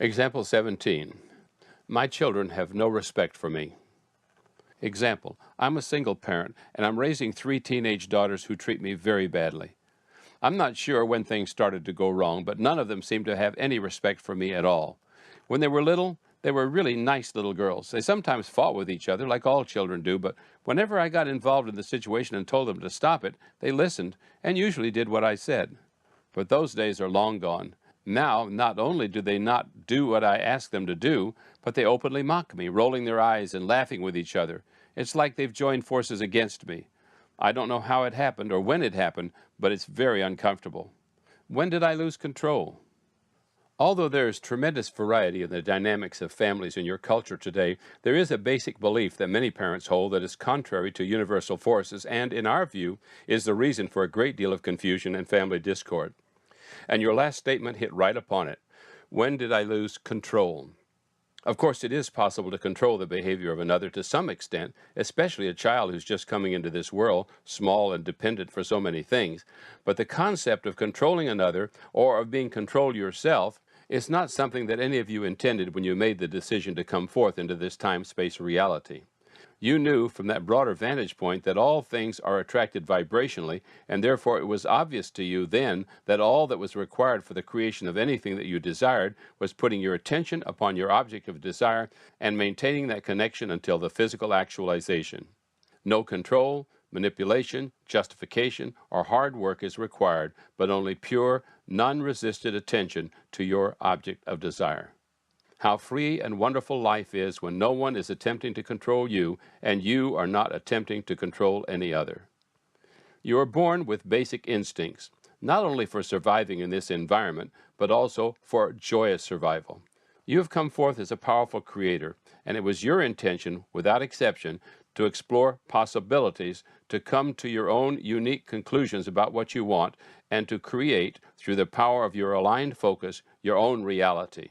Example 17. My children have no respect for me. Example, I'm a single parent and I'm raising 3 teenage daughters who treat me very badly. I'm not sure when things started to go wrong, but none of them seemed to have any respect for me at all. When they were little, they were really nice little girls. They sometimes fought with each other, like all children do, but whenever I got involved in the situation and told them to stop it, they listened and usually did what I said. But those days are long gone. Now, not only do they not do what I ask them to do, but they openly mock me, rolling their eyes and laughing with each other. It's like they've joined forces against me. I don't know how it happened or when it happened, but it's very uncomfortable. When did I lose control? Although there is tremendous variety in the dynamics of families in your culture today, there is a basic belief that many parents hold that is contrary to universal forces and, in our view, is the reason for a great deal of confusion and family discord. And your last statement hit right upon it. When did I lose control? Of course, it is possible to control the behavior of another to some extent, especially a child who's just coming into this world, small and dependent for so many things. But the concept of controlling another or of being controlled yourself is not something that any of you intended when you made the decision to come forth into this time-space reality. You knew from that broader vantage point that all things are attracted vibrationally, and therefore it was obvious to you then that all that was required for the creation of anything that you desired was putting your attention upon your object of desire and maintaining that connection until the physical actualization. No control, manipulation, justification, or hard work is required, but only pure, non-resisted attention to your object of desire. How free and wonderful life is when no one is attempting to control you and you are not attempting to control any other. You are born with basic instincts, not only for surviving in this environment, but also for joyous survival. You have come forth as a powerful creator, and it was your intention, without exception, to explore possibilities, to come to your own unique conclusions about what you want, and to create, through the power of your aligned focus, your own reality.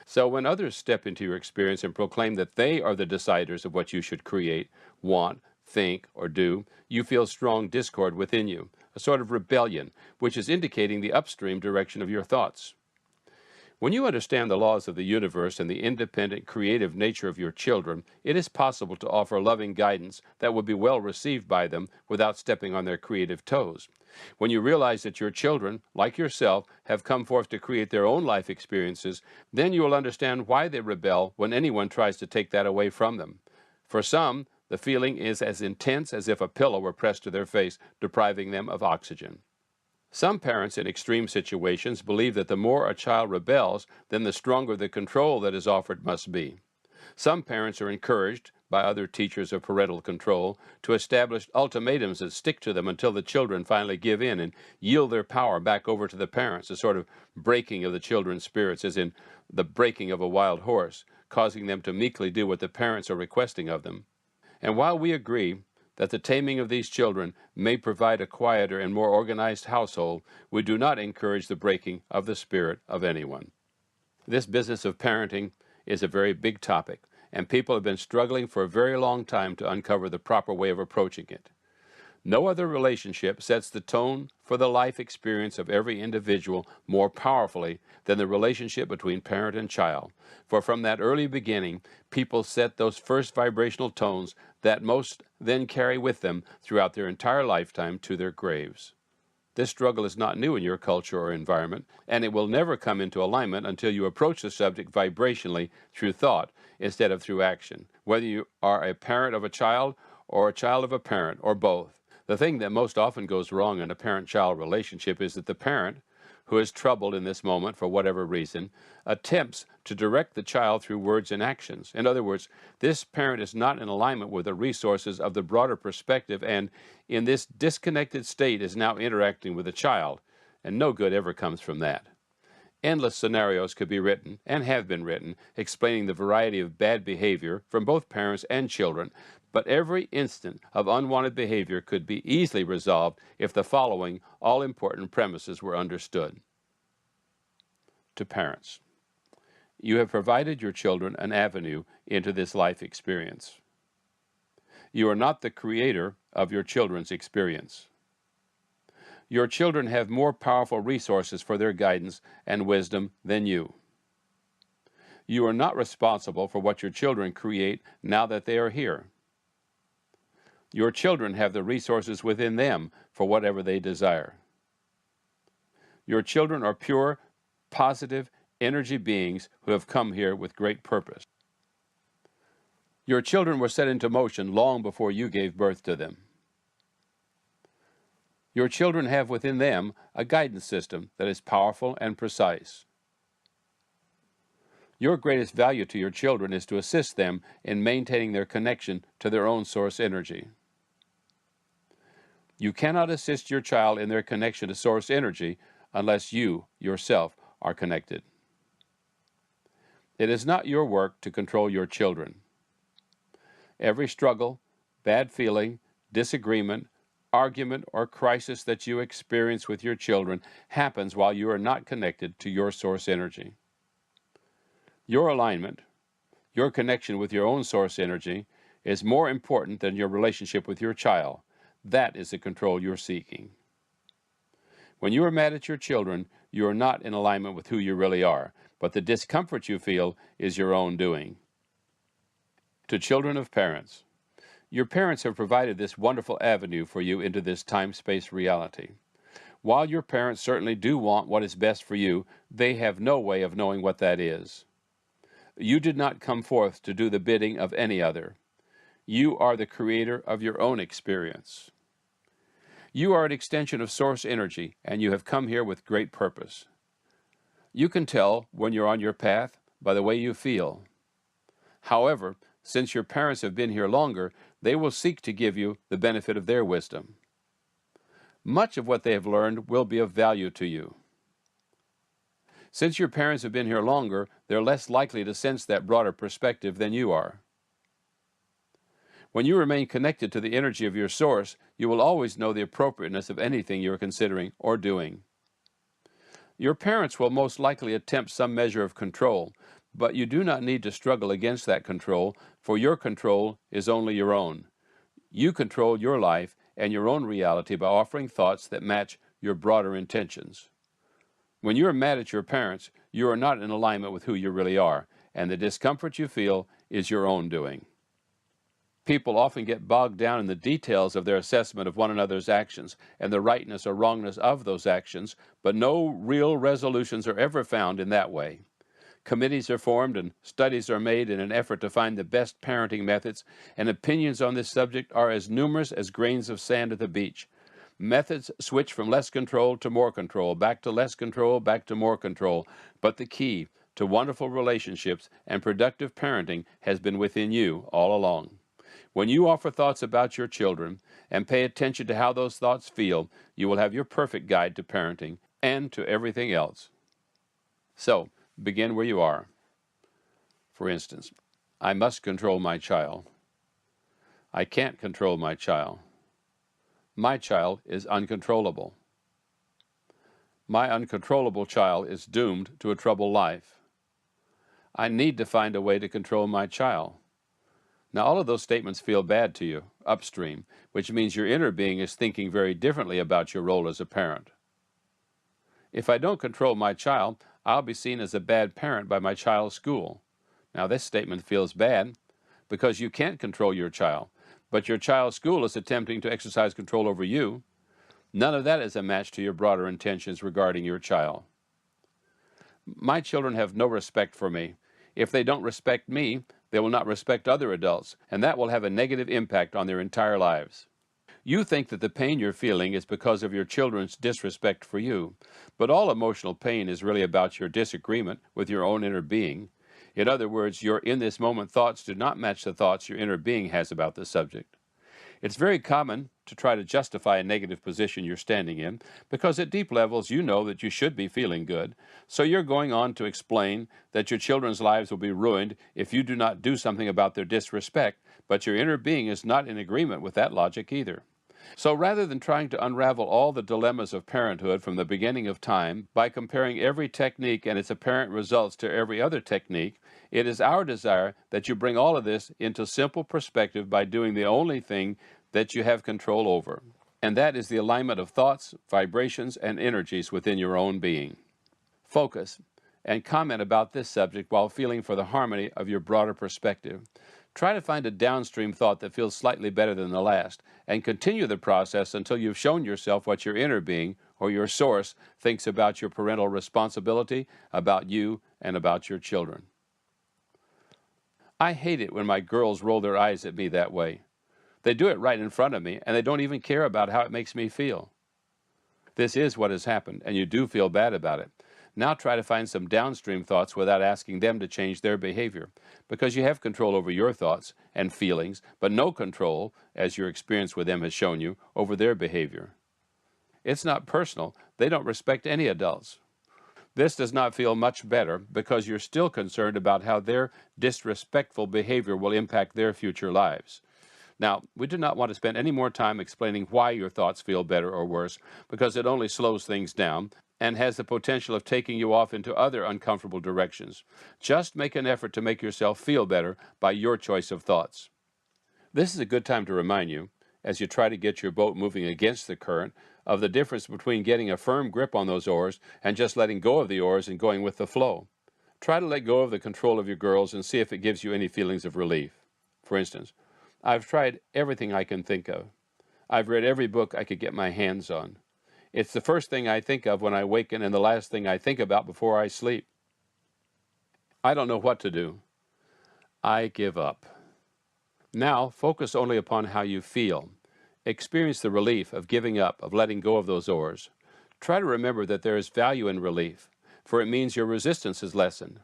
So when others step into your experience and proclaim that they are the deciders of what you should create, want, think, or do, you feel strong discord within you, a sort of rebellion, which is indicating the upstream direction of your thoughts. When you understand the laws of the universe and the independent, creative nature of your children, it is possible to offer loving guidance that will be well received by them without stepping on their creative toes. When you realize that your children, like yourself, have come forth to create their own life experiences, then you will understand why they rebel when anyone tries to take that away from them. For some, the feeling is as intense as if a pillow were pressed to their face, depriving them of oxygen. Some parents in extreme situations believe that the more a child rebels, then the stronger the control that is offered must be. Some parents are encouraged, by other teachers of parental control, to establish ultimatums that stick to them until the children finally give in and yield their power back over to the parents, a sort of breaking of the children's spirits, as in the breaking of a wild horse, causing them to meekly do what the parents are requesting of them. And while we agree that the taming of these children may provide a quieter and more organized household, we do not encourage the breaking of the spirit of anyone. This business of parenting is a very big topic, and people have been struggling for a very long time to uncover the proper way of approaching it. No other relationship sets the tone for the life experience of every individual more powerfully than the relationship between parent and child. For from that early beginning, people set those first vibrational tones that most then carry with them throughout their entire lifetime to their graves. This struggle is not new in your culture or environment, and it will never come into alignment until you approach the subject vibrationally through thought instead of through action, whether you are a parent of a child or a child of a parent, or both. The thing that most often goes wrong in a parent-child relationship is that the parent, who is troubled in this moment for whatever reason, attempts to direct the child through words and actions. In other words, this parent is not in alignment with the resources of the broader perspective and, in this disconnected state, is now interacting with the child, and no good ever comes from that. Endless scenarios could be written, and have been written, explaining the variety of bad behavior from both parents and children, but every instant of unwanted behavior could be easily resolved if the following all-important premises were understood. To parents, you have provided your children an avenue into this life experience. You are not the creator of your children's experience. Your children have more powerful resources for their guidance and wisdom than you. You are not responsible for what your children create now that they are here. Your children have the resources within them for whatever they desire. Your children are pure, positive, energy beings who have come here with great purpose. Your children were set into motion long before you gave birth to them. Your children have within them a guidance system that is powerful and precise. Your greatest value to your children is to assist them in maintaining their connection to their own source energy. You cannot assist your child in their connection to source energy unless you, yourself, are connected. It is not your work to control your children. Every struggle, bad feeling, disagreement, argument, or crisis that you experience with your children happens while you are not connected to your source energy. Your alignment, your connection with your own source energy, is more important than your relationship with your child. That is the control you're seeking. When you are mad at your children, you are not in alignment with who you really are, but the discomfort you feel is your own doing. To children of parents, your parents have provided this wonderful avenue for you into this time-space reality. While your parents certainly do want what is best for you, they have no way of knowing what that is. You did not come forth to do the bidding of any other. You are the creator of your own experience. You are an extension of source energy, and you have come here with great purpose. You can tell when you're on your path by the way you feel. However, since your parents have been here longer, they will seek to give you the benefit of their wisdom. Much of what they have learned will be of value to you. Since your parents have been here longer, they're less likely to sense that broader perspective than you are. When you remain connected to the energy of your source, you will always know the appropriateness of anything you are considering or doing. Your parents will most likely attempt some measure of control, but you do not need to struggle against that control, for your control is only your own. You control your life and your own reality by offering thoughts that match your broader intentions. When you are mad at your parents, you are not in alignment with who you really are, and the discomfort you feel is your own doing. People often get bogged down in the details of their assessment of one another's actions and the rightness or wrongness of those actions, but no real resolutions are ever found in that way. Committees are formed and studies are made in an effort to find the best parenting methods, and opinions on this subject are as numerous as grains of sand at the beach. Methods switch from less control to more control, back to less control, back to more control, but the key to wonderful relationships and productive parenting has been within you all along. When you offer thoughts about your children and pay attention to how those thoughts feel, you will have your perfect guide to parenting and to everything else. So, begin where you are. For instance, I must control my child. I can't control my child. My child is uncontrollable. My uncontrollable child is doomed to a troubled life. I need to find a way to control my child. Now, all of those statements feel bad to you, upstream, which means your inner being is thinking very differently about your role as a parent. If I don't control my child, I'll be seen as a bad parent by my child's school. Now, this statement feels bad because you can't control your child, but your child's school is attempting to exercise control over you. None of that is a match to your broader intentions regarding your child. My children have no respect for me. If they don't respect me, they will not respect other adults, and that will have a negative impact on their entire lives. You think that the pain you're feeling is because of your children's disrespect for you, but all emotional pain is really about your disagreement with your own inner being. In other words, your in this moment thoughts do not match the thoughts your inner being has about the subject. It's very common to try to justify a negative position you're standing in because at deep levels you know that you should be feeling good. So you're going on to explain that your children's lives will be ruined if you do not do something about their disrespect, but your inner being is not in agreement with that logic either. So rather than trying to unravel all the dilemmas of parenthood from the beginning of time by comparing every technique and its apparent results to every other technique, it is our desire that you bring all of this into simple perspective by doing the only thing that you have control over, and that is the alignment of thoughts, vibrations, and energies within your own being. Focus, and comment about this subject while feeling for the harmony of your broader perspective. Try to find a downstream thought that feels slightly better than the last, and continue the process until you've shown yourself what your inner being, or your source, thinks about your parental responsibility, about you, and about your children. I hate it when my girls roll their eyes at me that way. They do it right in front of me, and they don't even care about how it makes me feel. This is what has happened, and you do feel bad about it. Now try to find some downstream thoughts without asking them to change their behavior, because you have control over your thoughts and feelings, but no control, as your experience with them has shown you, over their behavior. It's not personal. They don't respect any adults. This does not feel much better because you're still concerned about how their disrespectful behavior will impact their future lives. Now, we do not want to spend any more time explaining why your thoughts feel better or worse, because it only slows things down and has the potential of taking you off into other uncomfortable directions. Just make an effort to make yourself feel better by your choice of thoughts. This is a good time to remind you, as you try to get your boat moving against the current, of the difference between getting a firm grip on those oars and just letting go of the oars and going with the flow. Try to let go of the control of your girls and see if it gives you any feelings of relief. For instance, I've tried everything I can think of. I've read every book I could get my hands on. It's the first thing I think of when I waken and the last thing I think about before I sleep. I don't know what to do. I give up. Now, focus only upon how you feel. Experience the relief of giving up, of letting go of those oars. Try to remember that there is value in relief, for it means your resistance is lessened.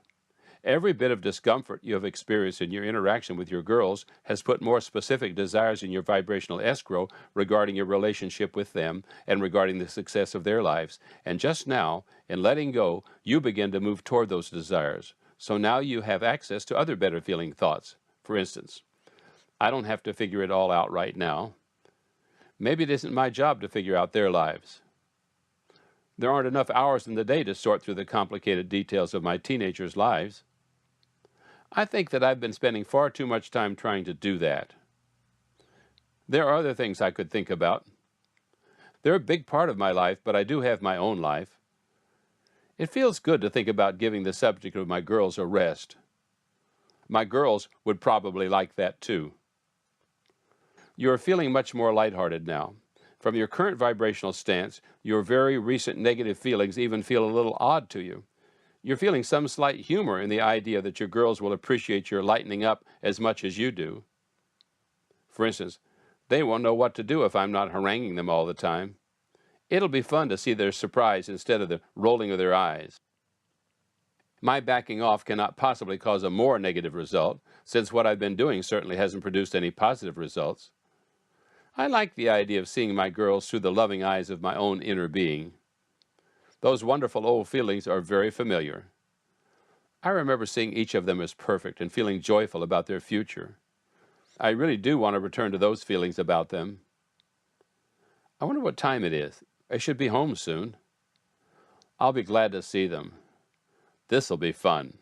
Every bit of discomfort you have experienced in your interaction with your girls has put more specific desires in your vibrational escrow regarding your relationship with them and regarding the success of their lives. And just now, in letting go, you begin to move toward those desires. So now you have access to other better feeling thoughts. For instance, I don't have to figure it all out right now. Maybe it isn't my job to figure out their lives. There aren't enough hours in the day to sort through the complicated details of my teenagers' lives. I think that I've been spending far too much time trying to do that. There are other things I could think about. They're a big part of my life, but I do have my own life. It feels good to think about giving the subject of my girls a rest. My girls would probably like that too. You are feeling much more lighthearted now. From your current vibrational stance, your very recent negative feelings even feel a little odd to you. You're feeling some slight humor in the idea that your girls will appreciate your lightening up as much as you do. For instance, they won't know what to do if I'm not haranguing them all the time. It'll be fun to see their surprise instead of the rolling of their eyes. My backing off cannot possibly cause a more negative result, since what I've been doing certainly hasn't produced any positive results. I like the idea of seeing my girls through the loving eyes of my own inner being. Those wonderful old feelings are very familiar. I remember seeing each of them as perfect and feeling joyful about their future. I really do want to return to those feelings about them. I wonder what time it is. I should be home soon. I'll be glad to see them. This'll be fun.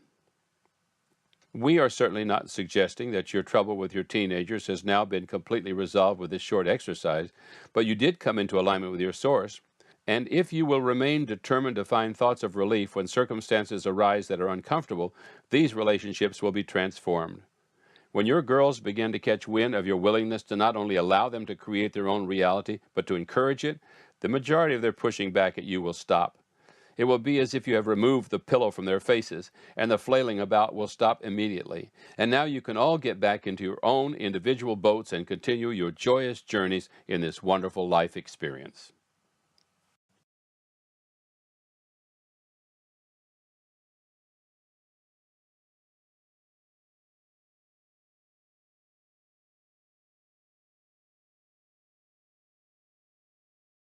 We are certainly not suggesting that your trouble with your teenagers has now been completely resolved with this short exercise, but you did come into alignment with your source. And if you will remain determined to find thoughts of relief when circumstances arise that are uncomfortable, these relationships will be transformed. When your girls begin to catch wind of your willingness to not only allow them to create their own reality, but to encourage it, the majority of their pushing back at you will stop. It will be as if you have removed the pillow from their faces, and the flailing about will stop immediately. And now you can all get back into your own individual boats and continue your joyous journeys in this wonderful life experience.